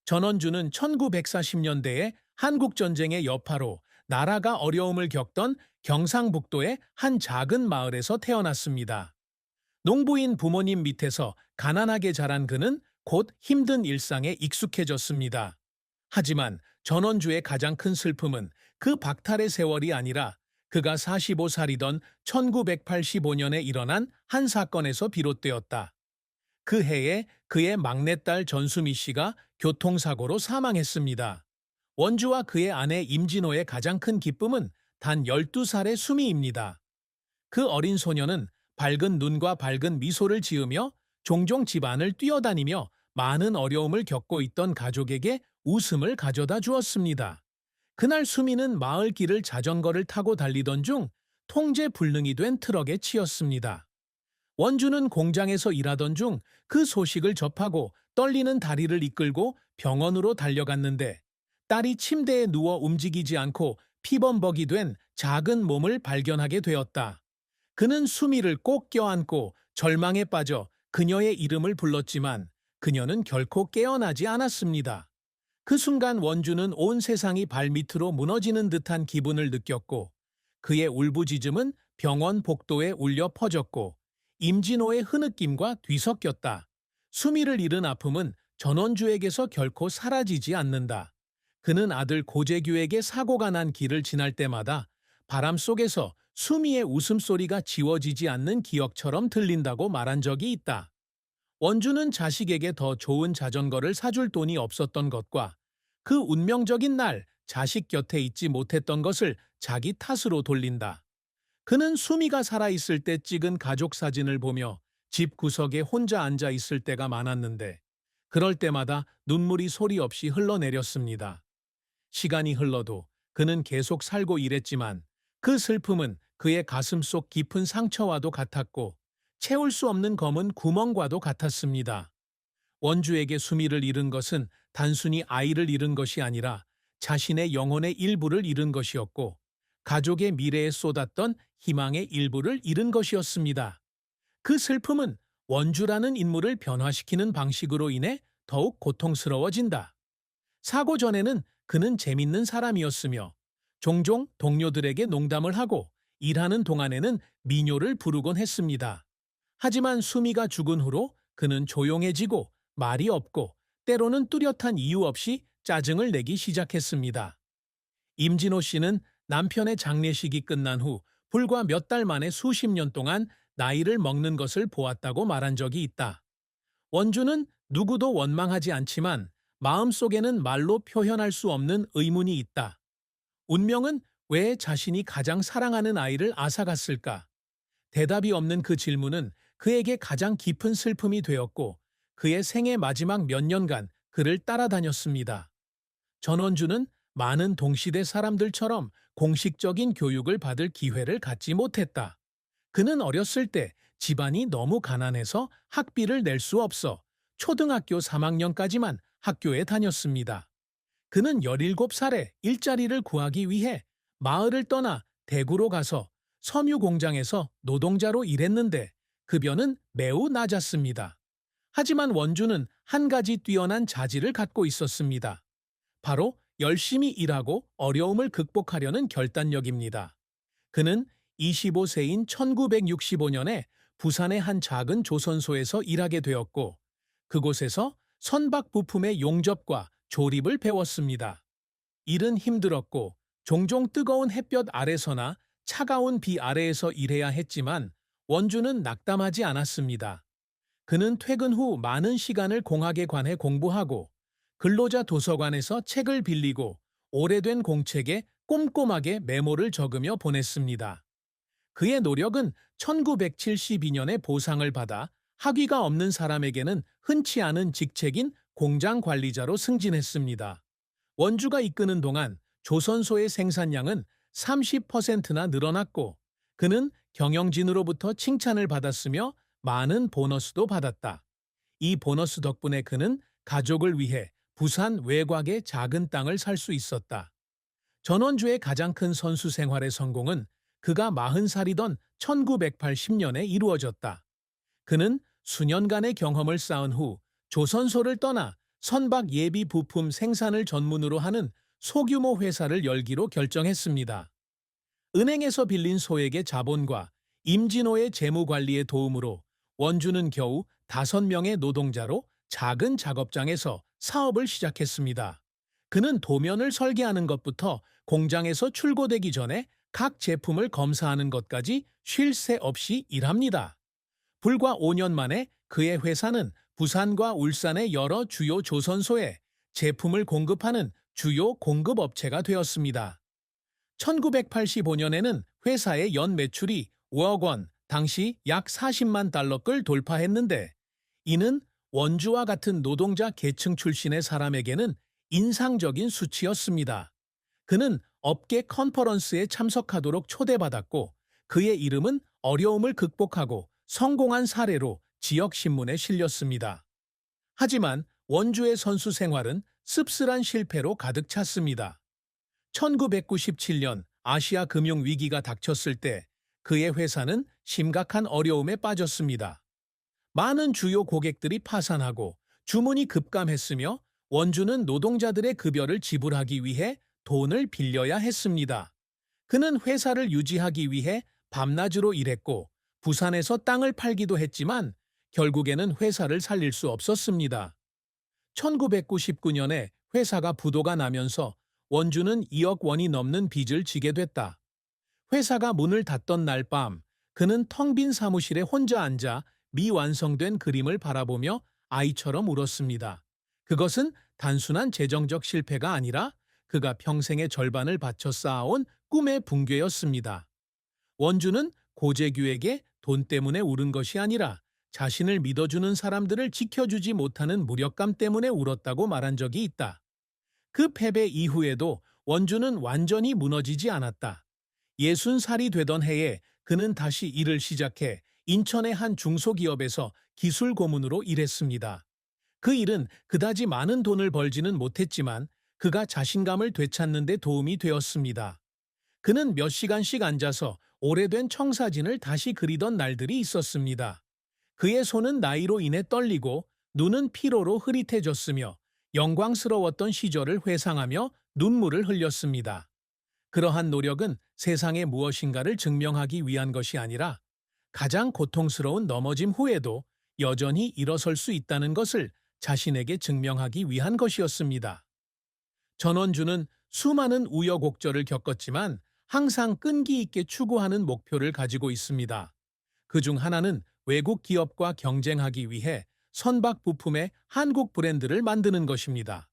전원주는 1940년대에 한국전쟁의 여파로 나라가 어려움을 겪던 경상북도의 한 작은 마을에서 태어났습니다. 농부인 부모님 밑에서 가난하게 자란 그는 곧 힘든 일상에 익숙해졌습니다. 하지만 전원주의 가장 큰 슬픔은 그 박탈의 세월이 아니라 그가 45살이던 1985년에 일어난 한 사건에서 비롯되었다. 그 해에 그의 막내딸 전수미 씨가 교통사고로 사망했습니다. 원주와 그의 아내 임진호의 가장 큰 기쁨은 단 12살의 수미입니다. 그 어린 소녀는 밝은 눈과 밝은 미소를 지으며 종종 집안을 뛰어다니며 많은 어려움을 겪고 있던 가족에게 웃음을 가져다 주었습니다. 그날 수미는 마을 길을 자전거를 타고 달리던 중 통제불능이 된 트럭에 치였습니다. 원주는 공장에서 일하던 중 그 소식을 접하고 떨리는 다리를 이끌고 병원으로 달려갔는데 딸이 침대에 누워 움직이지 않고 피범벅이 된 작은 몸을 발견하게 되었다. 그는 수미를 꼭 껴안고 절망에 빠져 그녀의 이름을 불렀지만 그녀는 결코 깨어나지 않았습니다. 그 순간 원주는 온 세상이 발밑으로 무너지는 듯한 기분을 느꼈고 그의 울부짖음은 병원 복도에 울려 퍼졌고 임진호의 흐느낌과 뒤섞였다. 수미를 잃은 아픔은 전원주에게서 결코 사라지지 않는다. 그는 아들 고재규에게 사고가 난 길을 지날 때마다 바람 속에서 수미의 웃음소리가 지워지지 않는 기억처럼 들린다고 말한 적이 있다. 원주는 자식에게 더 좋은 자전거를 사줄 돈이 없었던 것과 그 운명적인 날 자식 곁에 있지 못했던 것을 자기 탓으로 돌린다. 그는 수미가 살아있을 때 찍은 가족 사진을 보며 집 구석에 혼자 앉아 있을 때가 많았는데 그럴 때마다 눈물이 소리 없이 흘러내렸습니다. 시간이 흘러도 그는 계속 살고 일했지만 그 슬픔은 그의 가슴 속 깊은 상처와도 같았고 채울 수 없는 검은 구멍과도 같았습니다. 원주에게 수미를 잃은 것은 단순히 아이를 잃은 것이 아니라 자신의 영혼의 일부를 잃은 것이었고 가족의 미래에 쏟았던 희망의 일부를 잃은 것이었습니다. 그 슬픔은 원주라는 인물을 변화시키는 방식으로 인해 더욱 고통스러워진다. 사고 전에는 그는 재밌는 사람이었으며 종종 동료들에게 농담을 하고 일하는 동안에는 민요를 부르곤 했습니다. 하지만 수미가 죽은 후로 그는 조용해지고 말이 없고 때로는 뚜렷한 이유 없이 짜증을 내기 시작했습니다. 임진호 씨는 남편의 장례식이 끝난 후 불과 몇 달 만에 수십 년 동안 나이를 먹는 것을 보았다고 말한 적이 있다. 원주는 누구도 원망하지 않지만 마음속에는 말로 표현할 수 없는 의문이 있다. 운명은 왜 자신이 가장 사랑하는 아이를 앗아갔을까? 대답이 없는 그 질문은 그에게 가장 깊은 슬픔이 되었고 그의 생애 마지막 몇 년간 그를 따라다녔습니다. 전원주는 많은 동시대 사람들처럼 공식적인 교육을 받을 기회를 갖지 못했다. 그는 어렸을 때 집안이 너무 가난해서 학비를 낼 수 없어 초등학교 3학년까지만 학교에 다녔습니다. 그는 17살에 일자리를 구하기 위해 마을을 떠나 대구로 가서 섬유 공장에서 노동자로 일했는데 급여는 매우 낮았습니다. 하지만 원주는 한 가지 뛰어난 자질을 갖고 있었습니다. 바로 열심히 일하고 어려움을 극복하려는 결단력입니다. 그는 25세인 1965년에 부산의 한 작은 조선소에서 일하게 되었고 그곳에서 선박 부품의 용접과 조립을 배웠습니다. 일은 힘들었고 종종 뜨거운 햇볕 아래서나 차가운 비 아래에서 일해야 했지만 원주는 낙담하지 않았습니다. 그는 퇴근 후 많은 시간을 공학에 관해 공부하고 근로자 도서관에서 책을 빌리고 오래된 공책에 꼼꼼하게 메모를 적으며 보냈습니다. 그의 노력은 1972년에 보상을 받아 학위가 없는 사람에게는 흔치 않은 직책인 공장 관리자로 승진했습니다. 원주가 이끄는 동안 조선소의 생산량은 30%나 늘어났고 그는 경영진으로부터 칭찬을 받았으며 많은 보너스도 받았다. 이 보너스 덕분에 그는 가족을 위해 부산 외곽의 작은 땅을 살 수 있었다. 전원주의 가장 큰 선수 생활의 성공은 그가 40살이던 1980년에 이루어졌다. 그는 수년간의 경험을 쌓은 후 조선소를 떠나 선박 예비 부품 생산을 전문으로 하는 소규모 회사를 열기로 결정했습니다. 은행에서 빌린 소액의 자본과 임진호의 재무 관리의 도움으로 원주는 겨우 5명의 노동자로 작은 작업장에서 사업을 시작했습니다. 그는 도면을 설계하는 것부터 공장에서 출고되기 전에 각 제품을 검사하는 것까지 쉴 새 없이 일합니다. 불과 5년 만에 그의 회사는 부산과 울산의 여러 주요 조선소에 제품을 공급하는 주요 공급업체가 되었습니다. 1985년에는 회사의 연 매출이 5억 원, 당시 약 40만 달러를 돌파했는데, 이는 원주와 같은 노동자 계층 출신의 사람에게는 인상적인 수치였습니다. 그는 업계 컨퍼런스에 참석하도록 초대받았고, 그의 이름은 어려움을 극복하고 성공한 사례로 지역 신문에 실렸습니다. 하지만 원주의 선수 생활은 씁쓸한 실패로 가득 찼습니다. 1997년 아시아 금융 위기가 닥쳤을 때 그의 회사는 심각한 어려움에 빠졌습니다. 많은 주요 고객들이 파산하고 주문이 급감했으며 원주는 노동자들의 급여를 지불하기 위해 돈을 빌려야 했습니다. 그는 회사를 유지하기 위해 밤낮으로 일했고 부산에서 땅을 팔기도 했지만 결국에는 회사를 살릴 수 없었습니다. 1999년에 회사가 부도가 나면서 원주는 2억 원이 넘는 빚을 지게 됐다. 회사가 문을 닫던 날 밤, 그는 텅 빈 사무실에 혼자 앉아 미완성된 그림을 바라보며 아이처럼 울었습니다. 그것은 단순한 재정적 실패가 아니라 그가 평생의 절반을 바쳐 쌓아온 꿈의 붕괴였습니다. 원주는 고재규에게 돈 때문에 울은 것이 아니라 자신을 믿어주는 사람들을 지켜주지 못하는 무력감 때문에 울었다고 말한 적이 있다. 그 패배 이후에도 원주는 완전히 무너지지 않았다. 60살이 되던 해에 그는 다시 일을 시작해 인천의 한 중소기업에서 기술 고문으로 일했습니다. 그 일은 그다지 많은 돈을 벌지는 못했지만 그가 자신감을 되찾는 데 도움이 되었습니다. 그는 몇 시간씩 앉아서 오래된 청사진을 다시 그리던 날들이 있었습니다. 그의 손은 나이로 인해 떨리고 눈은 피로로 흐릿해졌으며 영광스러웠던 시절을 회상하며 눈물을 흘렸습니다. 그러한 노력은 세상에 무엇인가를 증명하기 위한 것이 아니라 가장 고통스러운 넘어짐 후에도 여전히 일어설 수 있다는 것을 자신에게 증명하기 위한 것이었습니다. 전원주는 수많은 우여곡절을 겪었지만 항상 끈기 있게 추구하는 목표를 가지고 있습니다. 그중 하나는 외국 기업과 경쟁하기 위해 선박 부품의 한국 브랜드를 만드는 것입니다.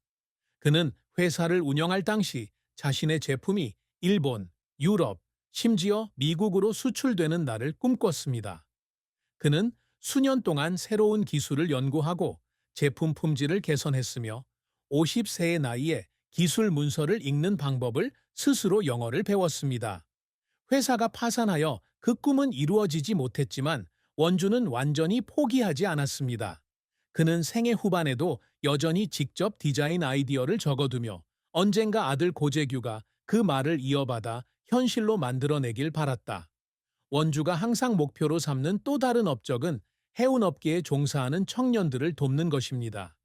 그는 회사를 운영할 당시 자신의 제품이 일본, 유럽, 심지어 미국으로 수출되는 날을 꿈꿨습니다. 그는 수년 동안 새로운 기술을 연구하고 제품 품질을 개선했으며 50세의 나이에 기술 문서를 읽는 방법을 스스로 영어를 배웠습니다. 회사가 파산하여 그 꿈은 이루어지지 못했지만 원주는 완전히 포기하지 않았습니다. 그는 생애 후반에도 여전히 직접 디자인 아이디어를 적어두며 언젠가 아들 고재규가 그 말을 이어받아 현실로 만들어내길 바랐다. 원주가 항상 목표로 삼는 또 다른 업적은 해운업계에 종사하는 청년들을 돕는 것입니다.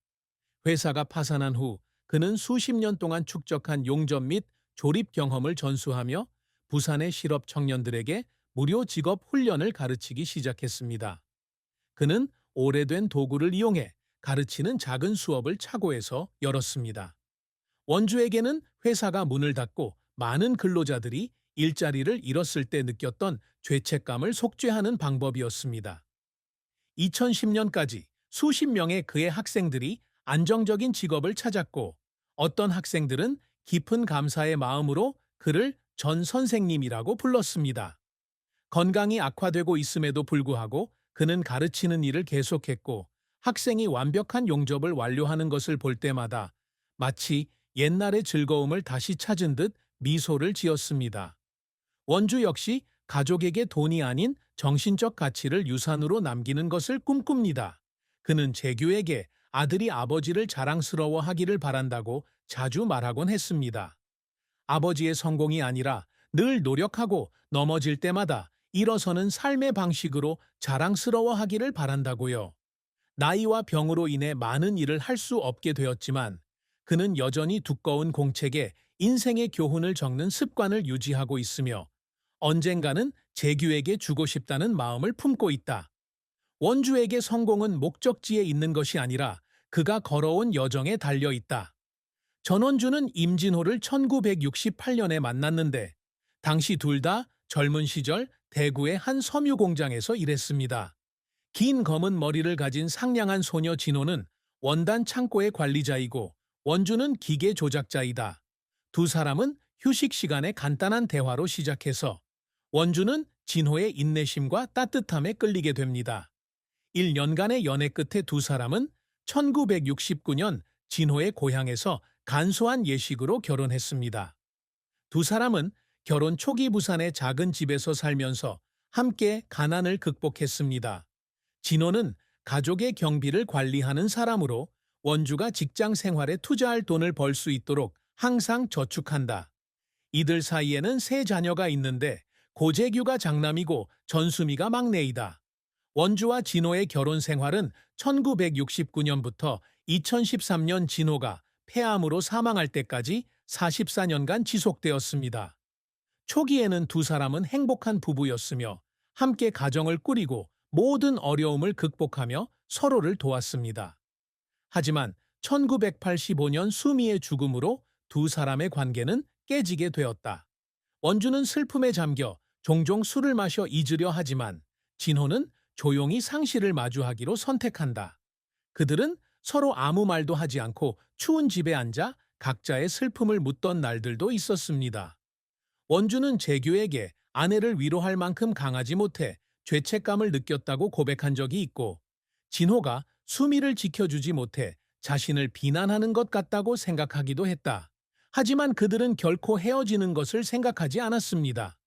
회사가 파산한 후 그는 수십 년 동안 축적한 용접 및 조립 경험을 전수하며 부산의 실업 청년들에게 무료 직업 훈련을 가르치기 시작했습니다. 그는 오래된 도구를 이용해 가르치는 작은 수업을 차고에서 열었습니다. 원주에게는 회사가 문을 닫고 많은 근로자들이 일자리를 잃었을 때 느꼈던 죄책감을 속죄하는 방법이었습니다. 2010년까지 수십 명의 그의 학생들이 안정적인 직업을 찾았고 어떤 학생들은 깊은 감사의 마음으로 그를 전 선생님이라고 불렀습니다. 건강이 악화되고 있음에도 불구하고 그는 가르치는 일을 계속했고 학생이 완벽한 용접을 완료하는 것을 볼 때마다 마치 옛날의 즐거움을 다시 찾은 듯 미소를 지었습니다. 원주 역시 가족에게 돈이 아닌 정신적 가치를 유산으로 남기는 것을 꿈꿉니다. 그는 재규에게 아들이 아버지를 자랑스러워하기를 바란다고 자주 말하곤 했습니다. 아버지의 성공이 아니라 늘 노력하고 넘어질 때마다 일어서는 삶의 방식으로 자랑스러워하기를 바란다고요. 나이와 병으로 인해 많은 일을 할 수 없게 되었지만 그는 여전히 두꺼운 공책에 인생의 교훈을 적는 습관을 유지하고 있으며 언젠가는 재규에게 주고 싶다는 마음을 품고 있다. 원주에게 성공은 목적지에 있는 것이 아니라 그가 걸어온 여정에 달려 있다. 전원주는 임진호를 1968년에 만났는데 당시 둘 다 젊은 시절 대구의 한 섬유 공장에서 일했습니다. 긴 검은 머리를 가진 상냥한 소녀 진호는 원단 창고의 관리자이고 원주는 기계 조작자이다. 두 사람은 휴식 시간에 간단한 대화로 시작해서 원주는 진호의 인내심과 따뜻함에 끌리게 됩니다. 1년간의 연애 끝에 두 사람은 1969년 진호의 고향에서 간소한 예식으로 결혼했습니다. 두 사람은 결혼 초기 부산의 작은 집에서 살면서 함께 가난을 극복했습니다. 진호는 가족의 경비를 관리하는 사람으로 원주가 직장 생활에 투자할 돈을 벌 수 있도록 항상 저축한다. 이들 사이에는 세 자녀가 있는데 고재규가 장남이고 전수미가 막내이다. 원주와 진호의 결혼 생활은 1969년부터 2013년 진호가 폐암으로 사망할 때까지 44년간 지속되었습니다. 초기에는 두 사람은 행복한 부부였으며 함께 가정을 꾸리고 모든 어려움을 극복하며 서로를 도왔습니다. 하지만 1985년 수미의 죽음으로 두 사람의 관계는 깨지게 되었다. 원주는 슬픔에 잠겨 종종 술을 마셔 잊으려 하지만 진호는 조용히 상실을 마주하기로 선택한다. 그들은 서로 아무 말도 하지 않고 추운 집에 앉아 각자의 슬픔을 묻던 날들도 있었습니다. 원주는 재규에게 아내를 위로할 만큼 강하지 못해 죄책감을 느꼈다고 고백한 적이 있고 진호가 수미를 지켜주지 못해 자신을 비난하는 것 같다고 생각하기도 했다. 하지만 그들은 결코 헤어지는 것을 생각하지 않았습니다.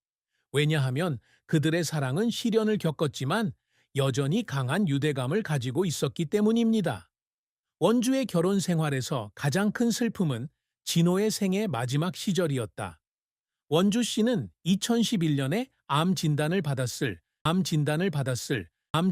왜냐하면 그들의 사랑은 시련을 겪었지만 여전히 강한 유대감을 가지고 있었기 때문입니다. 원주의 결혼 생활에서 가장 큰 슬픔은 진호의 생애 마지막 시절이었다. 원주 씨는 2011년에 암 진단을 받았을